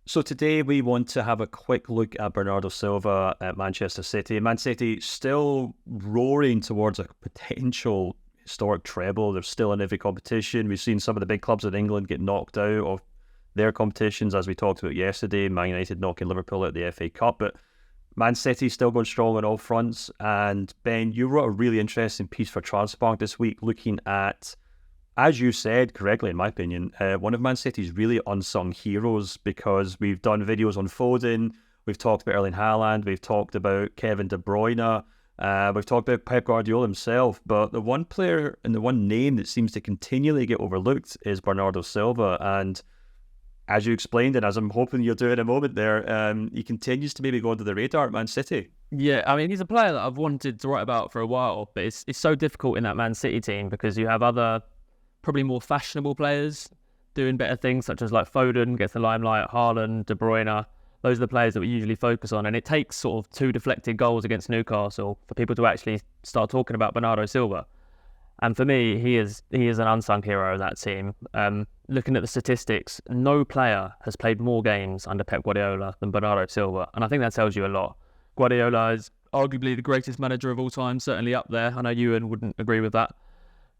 So today we want to have a quick look at Bernardo Silva at Manchester City. Man City still roaring towards a potential historic treble. They're still in every competition. We've seen some of the big clubs in England get knocked out of their competitions, as we talked about yesterday. Man United knocking Liverpool out of the FA Cup, but Man City still going strong on all fronts. And Ben, you wrote a really interesting piece for Transfermarkt this week looking at, as you said correctly, in my opinion, one of Man City's really unsung heroes, because we've done videos on Foden, we've talked about Erling Haaland, we've talked about Kevin De Bruyne, we've talked about Pep Guardiola himself, but the one player and the one name that seems to continually get overlooked is Bernardo Silva. And as you explained, and as I'm hoping you'll do in a moment there, he continues to maybe go under the radar at Man City. Yeah, I mean, he's a player that I've wanted to write about for a while, but it's so difficult in that Man City team because you have other probably more fashionable players doing better things, such as like Foden gets the limelight, Haaland, De Bruyne. Those are the players that we usually focus on, and it takes sort of 2 deflected goals against Newcastle for people to actually start talking about Bernardo Silva. And for me, he is an unsung hero of that team. Looking at the statistics, no player has played more games under Pep Guardiola than Bernardo Silva, and I think that tells you a lot. Guardiola is arguably the greatest manager of all time, certainly up there. I know Ewan wouldn't agree with that.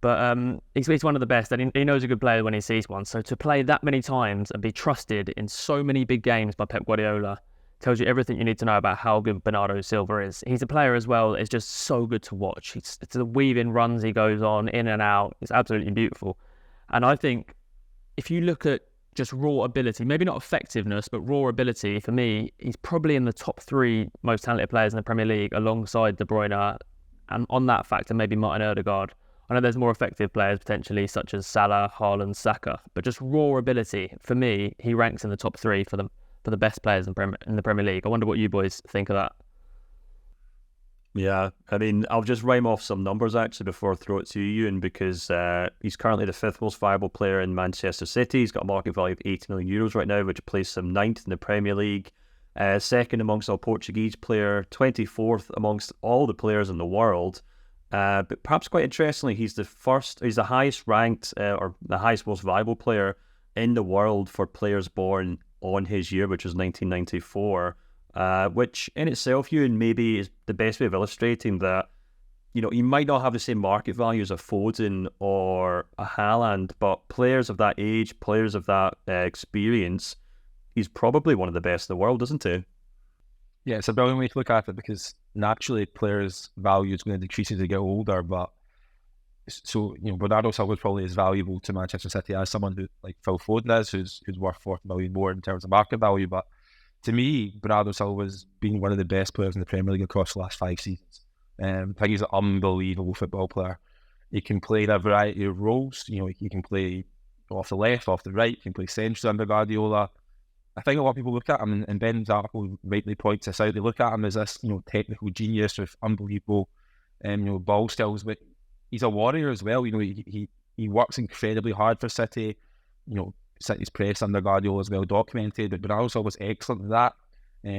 But he's one of the best, and he knows a good player when he sees one. So to play that many times and be trusted in so many big games by Pep Guardiola tells you everything you need to know about how good Bernardo Silva is. He's a player as well that is just so good to watch. It's the weaving runs he goes on, in and out. It's absolutely beautiful. And I think if you look at just raw ability, maybe not effectiveness, but raw ability, for me, he's probably in the top 3 most talented players in the Premier League alongside De Bruyne. And on that factor, maybe Martin Odegaard. I know there's more effective players potentially, such as Salah, Haaland, Saka, but just raw ability, for me, he ranks in the top 3 for the best players in the Premier League. I wonder what you boys think of that. Yeah, I mean, I'll just rhyme off some numbers actually before I throw it to you, Ewan, because he's currently the 5th most valuable player in Manchester City. He's got a market value of €80 million right now, which places him 9th in the Premier League, 2nd amongst all Portuguese player, 24th amongst all the players in the world. But perhaps quite interestingly, he's the highest ranked or the highest most valuable player in the world for players born on his year, which was 1994, which in itself, Ewan, maybe is the best way of illustrating that, you know, he might not have the same market value as a Foden or a Haaland, but players of that age, players of that experience, he's probably one of the best in the world, isn't he? Yeah, it's a brilliant way to look at it because naturally players' value is going to decrease as they get older. But so, you know, Bernardo Silva is probably as valuable to Manchester City as someone who like Phil Foden is, who's worth 40 million more in terms of market value. But to me, Bernardo Silva has been one of the best players in the Premier League across the last 5 seasons. I think he's an unbelievable football player. He can play in a variety of roles. You know, he can play off the left, off the right. He can play central under Guardiola. I think a lot of people look at him, and Ben's article rightly points this out. They look at him as this, you know, technical genius with unbelievable, you know, ball skills. But he's a warrior as well. You know, he works incredibly hard for City. You know, City's press under Guardiola is well documented. But Bernardo was excellent at that.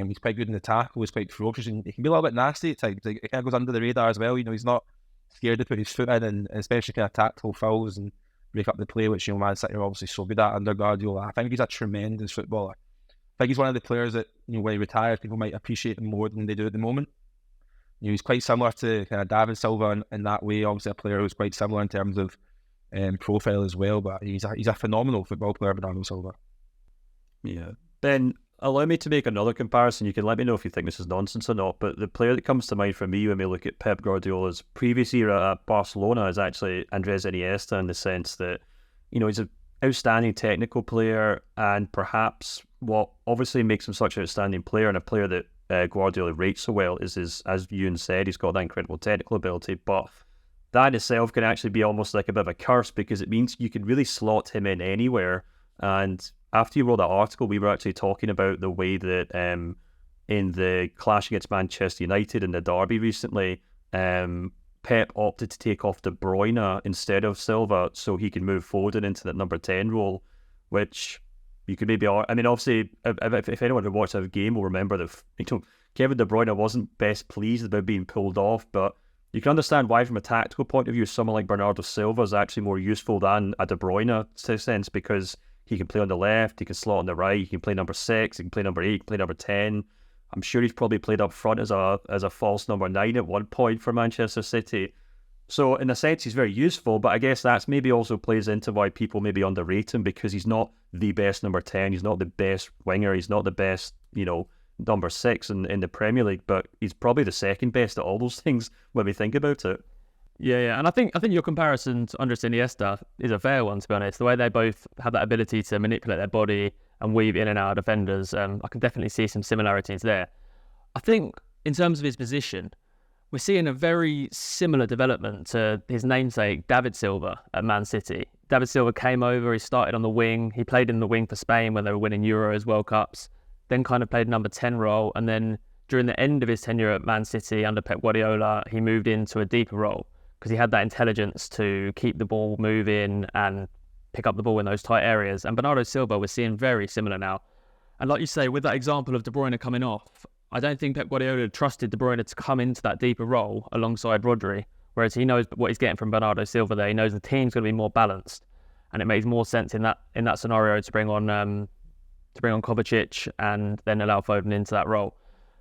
He's quite good in the tackle. He's quite ferocious, and he can be a little bit nasty at times. He kind of goes under the radar as well. You know, he's not scared to put his foot in, and especially kind of tactical fouls and break up the play, which, you know, Man City are obviously so good at under Guardiola. I think he's a tremendous footballer. I think he's one of the players that, you know, when he retires, people might appreciate him more than they do at the moment. You know, he's quite similar to kind of David Silva in that way. Obviously, a player who's quite similar in terms of profile as well. But he's a phenomenal football player, Bernardo Silva. Yeah. Ben, allow me to make another comparison. You can let me know if you think this is nonsense or not. But the player that comes to mind for me when we look at Pep Guardiola's previous era at Barcelona is actually Andres Iniesta, in the sense that, you know, he's an outstanding technical player, and perhaps what obviously makes him such an outstanding player and a player that Guardiola rates so well is his, as Ewan said, he's got that incredible technical ability, but that in itself can actually be almost like a bit of a curse, because it means you can really slot him in anywhere. And after you wrote that article, we were actually talking about the way that in the clash against Manchester United in the derby recently, Pep opted to take off De Bruyne instead of Silva so he can move Foden into that number 10 role, which you could maybe... I mean, obviously, if anyone who watched that game will remember that, you know, Kevin De Bruyne wasn't best pleased about being pulled off, but you can understand why, from a tactical point of view, someone like Bernardo Silva is actually more useful than a De Bruyne sense, because He can play on the left, he can slot on the right, he can play number 6, he can play number 8, he can play number 10. I'm sure he's probably played up front as a false number 9 at one point for Manchester City. So in a sense, he's very useful, but I guess that's maybe also plays into why people maybe underrate him, because he's not the best number 10, he's not the best winger, he's not the best, number 6 in the Premier League, but he's probably the second best at all those things when we think about it. Yeah, and I think your comparison to Andres Iniesta is a fair one, to be honest. The way they both have that ability to manipulate their body and weave in and out of defenders, I can definitely see some similarities there. I think in terms of his position, we're seeing a very similar development to his namesake, David Silva, at Man City. David Silva came over, he started on the wing, he played in the wing for Spain when they were winning Euros, World Cups, then kind of played number 10 role, and then during the end of his tenure at Man City under Pep Guardiola, he moved into a deeper role, because he had that intelligence to keep the ball moving and pick up the ball in those tight areas. And Bernardo Silva, we're seeing very similar now. And like you say, with that example of De Bruyne coming off, I don't think Pep Guardiola trusted De Bruyne to come into that deeper role alongside Rodri, whereas he knows what he's getting from Bernardo Silva there. He knows the team's going to be more balanced, and it makes more sense in that scenario to bring on Kovacic and then allow Foden into that role.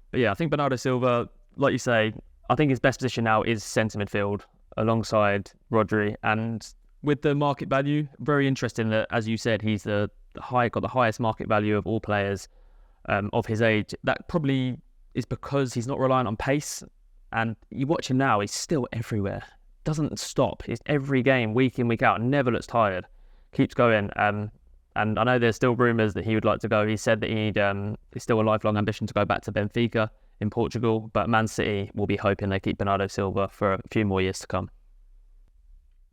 But yeah, I think Bernardo Silva, like you say, I think his best position now is centre midfield alongside Rodri, and with the market value, very interesting that, as you said, he's got the highest market value of all players of his age. That probably is because he's not reliant on pace, and you watch him now, he's still everywhere, doesn't stop. He's every game, week in, week out, never looks tired, keeps going. And I know there's still rumours that he would like to go. He said that he's still a lifelong ambition to go back to Benfica in Portugal, but Man City will be hoping they keep Bernardo Silva for a few more years to come.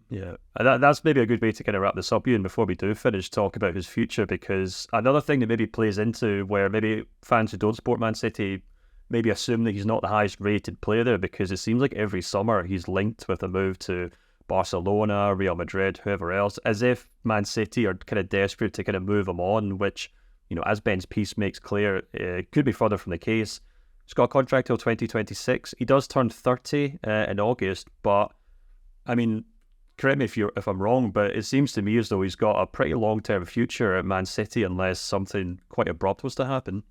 Yeah, that's maybe a good way to kind of wrap this up, Ian, before we do finish, talk about his future, because another thing that maybe plays into where maybe fans who don't support Man City maybe assume that he's not the highest rated player there, because it seems like every summer he's linked with a move to Barcelona, Real Madrid, whoever else, as if Man City are kind of desperate to kind of move him on, which, as Ben's piece makes clear, could be further from the case. He's got a contract till 2026. He does turn 30 in August, but I mean, correct me if I'm wrong, but it seems to me as though he's got a pretty long-term future at Man City unless something quite abrupt was to happen.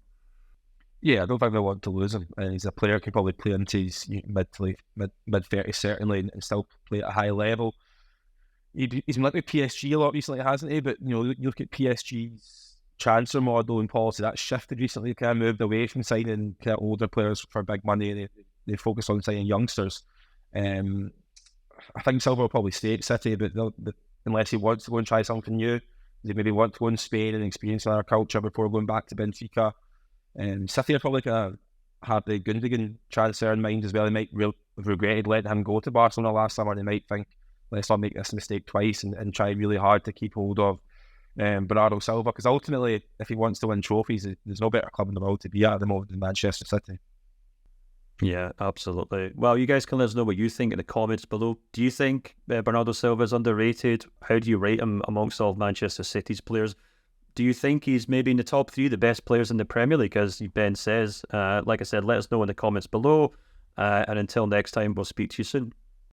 Yeah, I don't think they want to lose him. And he's a player who can probably play into his mid-30s certainly, and still play at a high level. He's been like with PSG a lot recently, hasn't he? But you look at PSG's transfer model and policy, that's shifted recently. Kind of moved away from signing kind of older players for big money, and they focus on signing youngsters. I think Silva will probably stay at City, but unless he wants to go and try something new, they maybe want to go in Spain and experience another culture before going back to Benfica. City are probably going to have the Gundogan transfer in mind as well. They might have regretted letting him go to Barcelona last summer. They might think, let's not make this mistake twice and try really hard to keep hold of Bernardo Silva, because ultimately, if he wants to win trophies, there's no better club in the world to be at the moment than Manchester City. Yeah, absolutely. Well, you guys can let us know what you think in the comments below. Do you think Bernardo Silva is underrated? How do you rate him amongst all of Manchester City's players? Do you think he's maybe in the top 3, the best players in the Premier League, as Ben says? Like I said, let us know in the comments below. And until next time, we'll speak to you soon.